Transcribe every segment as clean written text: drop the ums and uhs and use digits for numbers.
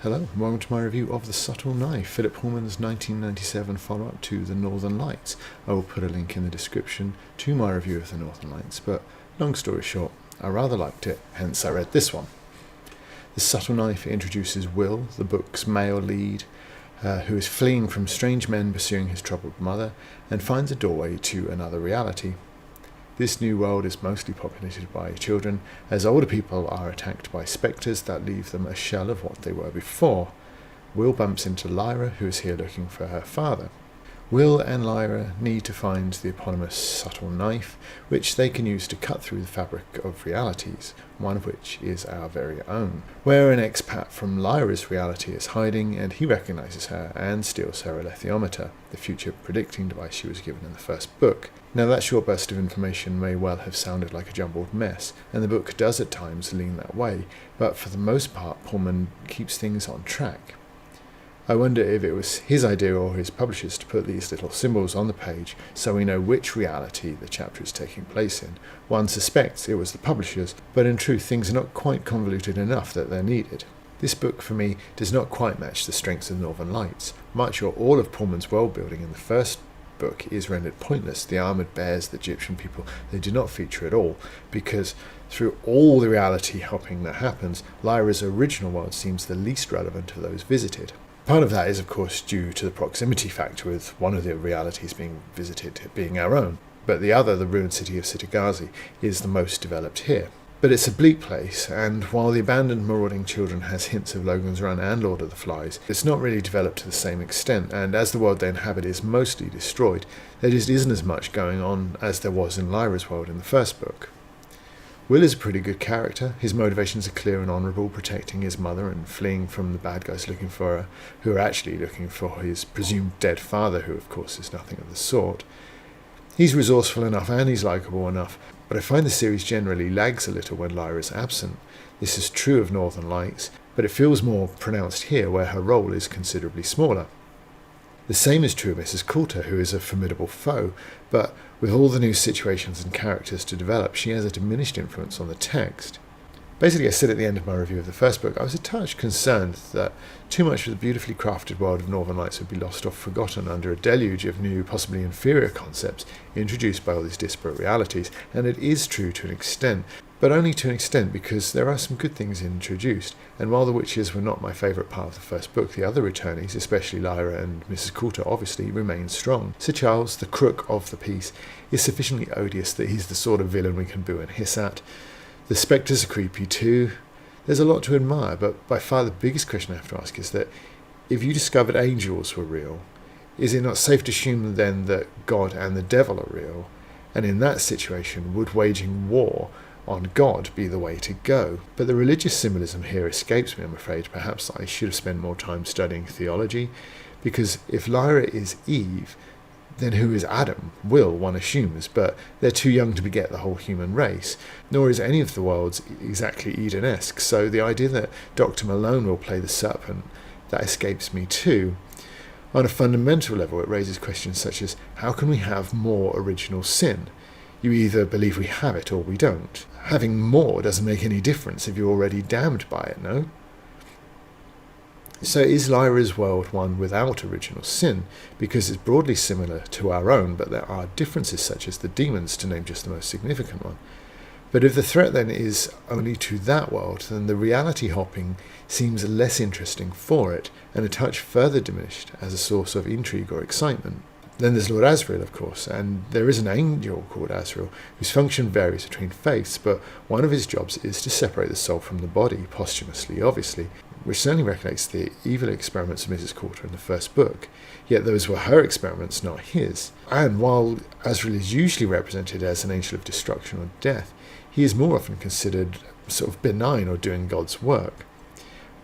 Hello, and welcome to my review of The Subtle Knife, Philip Pullman's 1997 follow-up to The Northern Lights. I will put a link in the description to my review of The Northern Lights, but long story short, I rather liked it, hence I read this one. The Subtle Knife introduces Will, the book's male lead, who is fleeing from strange men pursuing his troubled mother, and finds a doorway to another reality. This new world is mostly populated by children, as older people are attacked by spectres that leave them a shell of what they were before. Will bumps into Lyra, who is here looking for her father. Will and Lyra need to find the eponymous subtle knife, which they can use to cut through the fabric of realities, one of which is our very own, where an expat from Lyra's reality is hiding, and he recognises her and steals her alethiometer, the future predicting device she was given in the first book. Now, that short burst of information may well have sounded like a jumbled mess, and the book does at times lean that way, but for the most part Pullman keeps things on track. I wonder if it was his idea or his publisher's to put these little symbols on the page so we know which reality the chapter is taking place in. One suspects it was the publisher's, but in truth things are not quite convoluted enough that they're needed. This book, for me, does not quite match the strengths of Northern Lights. Much or all of Pullman's world building in the first book is rendered pointless. The armoured bears, the Egyptian people, they do not feature at all, because through all the reality hopping that happens, Lyra's original world seems the least relevant of those visited. Part of that is, of course, due to the proximity factor, with one of the realities being visited being our own, but the other, the ruined city of Sitagazi, is the most developed here. But it's a bleak place, and while the abandoned marauding children has hints of Logan's Run and Lord of the Flies, it's not really developed to the same extent, and as the world they inhabit is mostly destroyed, there just isn't as much going on as there was in Lyra's world in the first book. Will is a pretty good character. His motivations are clear and honourable, protecting his mother and fleeing from the bad guys looking for her, who are actually looking for his presumed dead father, who of course is nothing of the sort. He's resourceful enough and he's likeable enough, but I find the series generally lags a little when Lyra is absent. This is true of Northern Lights, but it feels more pronounced here, where her role is considerably smaller. The same is true of Mrs. Coulter, who is a formidable foe, but with all the new situations and characters to develop, she has a diminished influence on the text. Basically, I said at the end of my review of the first book, I was a touch concerned that too much of the beautifully crafted world of Northern Lights would be lost or forgotten under a deluge of new, possibly inferior concepts introduced by all these disparate realities, and it is true to an extent, but only to an extent because there are some good things introduced, and while the witches were not my favourite part of the first book, the other returnees, especially Lyra and Mrs. Coulter, obviously remain strong. Sir Charles, the crook of the piece, is sufficiently odious that he's the sort of villain we can boo and hiss at. The spectres are creepy too. There's a lot to admire, but by far the biggest question I have to ask is that if you discovered angels were real, is it not safe to assume then that God and the devil are real? And in that situation, would waging war on God be the way to go? But the religious symbolism here escapes me, I'm afraid. Perhaps I should have spent more time studying theology, because if Lyra is Eve, then who is Adam? Will, one assumes, but they're too young to beget the whole human race, nor is any of the worlds exactly Eden-esque, so the idea that Dr. Malone will play the serpent, that escapes me too. On a fundamental level, it raises questions such as, how can we have more original sin? You either believe we have it or we don't. Having more doesn't make any difference if you're already damned by it, no? So is Lyra's world one without original sin, because it's broadly similar to our own, but there are differences such as the demons, to name just the most significant one. But if the threat then is only to that world, then the reality hopping seems less interesting for it, and a touch further diminished as a source of intrigue or excitement. Then there's Lord Asriel, of course, and there is an angel called Asriel, whose function varies between faiths, but one of his jobs is to separate the soul from the body, posthumously obviously, which certainly recollects the evil experiments of Mrs. Coulter in the first book, yet those were her experiments, not his. And while Asriel is usually represented as an angel of destruction or death, he is more often considered sort of benign or doing God's work.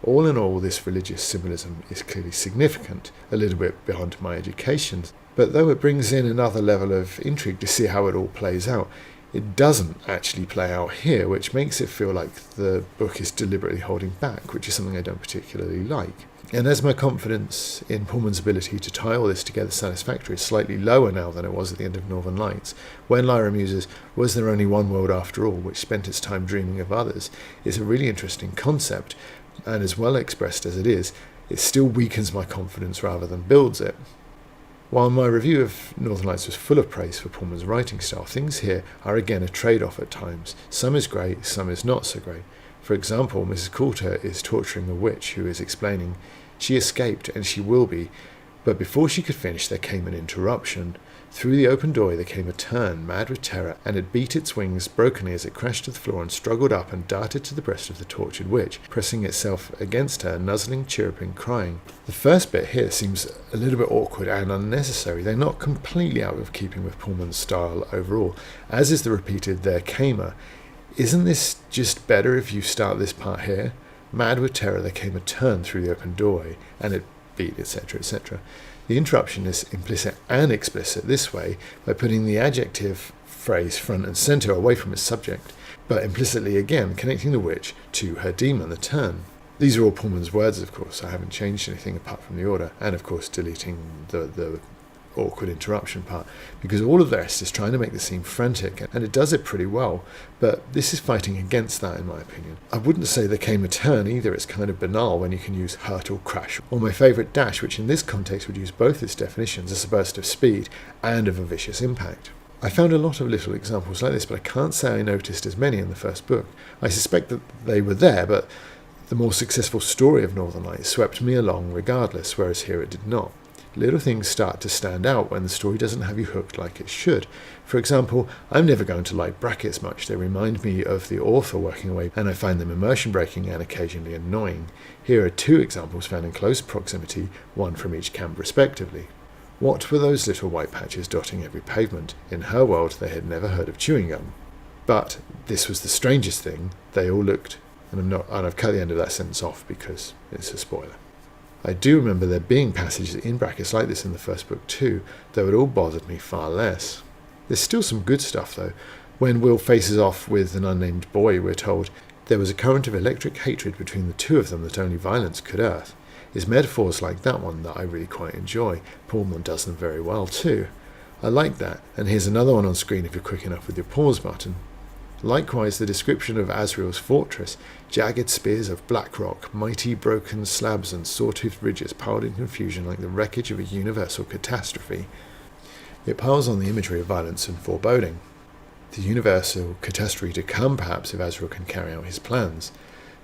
All in all, this religious symbolism is clearly significant, a little bit beyond my education, but though it brings in another level of intrigue to see how it all plays out, it doesn't actually play out here, which makes it feel like the book is deliberately holding back, which is something I don't particularly like. And as my confidence in Pullman's ability to tie all this together satisfactorily is slightly lower now than it was at the end of Northern Lights, when Lyra muses, was there only one world after all, which spent its time dreaming of others, is a really interesting concept, and as well expressed as it is, it still weakens my confidence rather than builds it. While my review of Northern Lights was full of praise for Pullman's writing style, things here are again a trade-off at times. Some is great, some is not so great. For example, Mrs. Coulter is torturing a witch who is explaining she escaped and she will be, but before she could finish there came an interruption. Through the open door there came a tern, mad with terror, and it beat its wings brokenly as it crashed to the floor and struggled up and darted to the breast of the tortured witch, pressing itself against her, nuzzling, chirruping, crying. The first bit here seems a little bit awkward and unnecessary. They're not completely out of keeping with Pullman's style overall, as is the repeated "there came a." Isn't this just better if you start this part here? Mad with terror there came a tern through the open doorway, and it beat, etc., etc. The interruption is implicit and explicit this way by putting the adjective phrase front and centre away from its subject, but implicitly again connecting the witch to her demon, the tern. These are all Pullman's words, of course. I haven't changed anything apart from the order, and of course deleting the awkward interruption part, because all of the rest is trying to make the scene frantic, and it does it pretty well, but this is fighting against that in my opinion. I wouldn't say there came a turn either. It's kind of banal when you can use hurt or crash, or my favourite dash, which in this context would use both its definitions as a burst of speed and of a vicious impact. I found a lot of little examples like this, but I can't say I noticed as many in the first book. I suspect that they were there, but the more successful story of Northern Lights swept me along regardless, whereas here it did not. Little things start to stand out when the story doesn't have you hooked like it should. For example, I'm never going to like brackets much. They remind me of the author working away, and I find them immersion breaking and occasionally annoying. Here are two examples found in close proximity, one from each camp respectively. What were those little white patches dotting every pavement? In her world they had never heard of chewing gum. But this was the strangest thing, they all looked, and I've cut the end of that sentence off because it's a spoiler. I do remember there being passages in brackets like this in the first book too, though it all bothered me far less. There's still some good stuff though. When Will faces off with an unnamed boy, we're told there was a current of electric hatred between the two of them that only violence could earth. It's metaphors like that one that I really quite enjoy. Pullman does them very well too. I like that, and here's another one on screen if you're quick enough with your pause button. Likewise, the description of Asriel's fortress, jagged spears of black rock, mighty broken slabs and saw-toothed ridges piled in confusion like the wreckage of a universal catastrophe. It piles on the imagery of violence and foreboding. The universal catastrophe to come, perhaps, if Asriel can carry out his plans.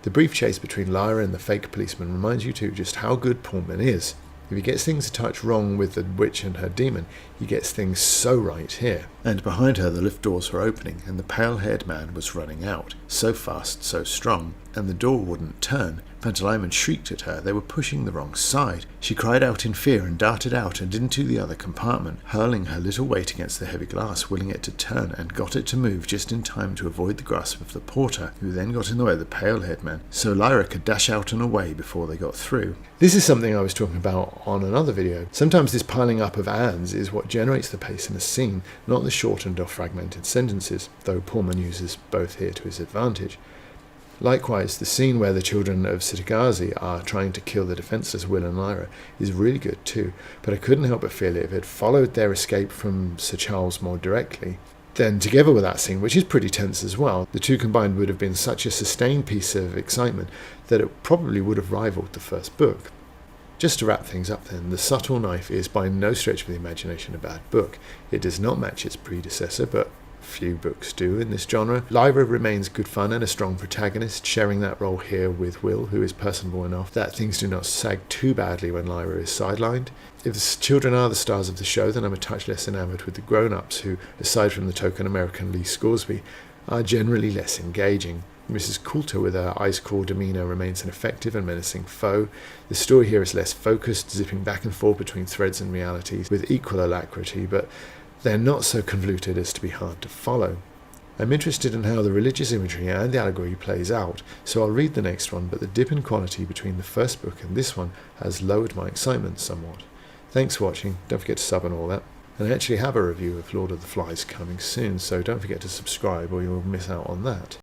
The brief chase between Lyra and the fake policeman reminds you too just how good Pullman is. If he gets things a touch wrong with the witch and her demon, he gets things so right here. And behind her the lift doors were opening, and the pale-haired man was running out. So fast, so strong, and the door wouldn't turn. Pantalaimon shrieked at her. They were pushing the wrong side. She cried out in fear and darted out and into the other compartment, hurling her little weight against the heavy glass, willing it to turn, and got it to move just in time to avoid the grasp of the porter, who then got in the way of the pale-haired man, so Lyra could dash out and away before they got through. This is something I was talking about on another video. Sometimes this piling up of ands is what generates the pace in a scene, not the shortened or fragmented sentences, though Pullman uses both here to his advantage. Likewise, the scene where the children of Sitagazi are trying to kill the defenceless Will and Lyra is really good too, but I couldn't help but feel if it had followed their escape from Sir Charles more directly, then together with that scene, which is pretty tense as well, the two combined would have been such a sustained piece of excitement that it probably would have rivaled the first book. Just to wrap things up then, The Subtle Knife is by no stretch of the imagination a bad book. It does not match its predecessor, but few books do in this genre. Lyra remains good fun and a strong protagonist, sharing that role here with Will, who is personable enough that things do not sag too badly when Lyra is sidelined. If the children are the stars of the show, then I'm a touch less enamoured with the grown-ups who, aside from the token American Lee Scoresby, are generally less engaging. Mrs. Coulter, with her ice-cool demeanour, remains an effective and menacing foe. The story here is less focused, zipping back and forth between threads and realities with equal alacrity, but they're not so convoluted as to be hard to follow. I'm interested in how the religious imagery and the allegory plays out, so I'll read the next one, but the dip in quality between the first book and this one has lowered my excitement somewhat. Thanks for watching, don't forget to sub and all that. And I actually have a review of Lord of the Flies coming soon, so don't forget to subscribe or you'll miss out on that.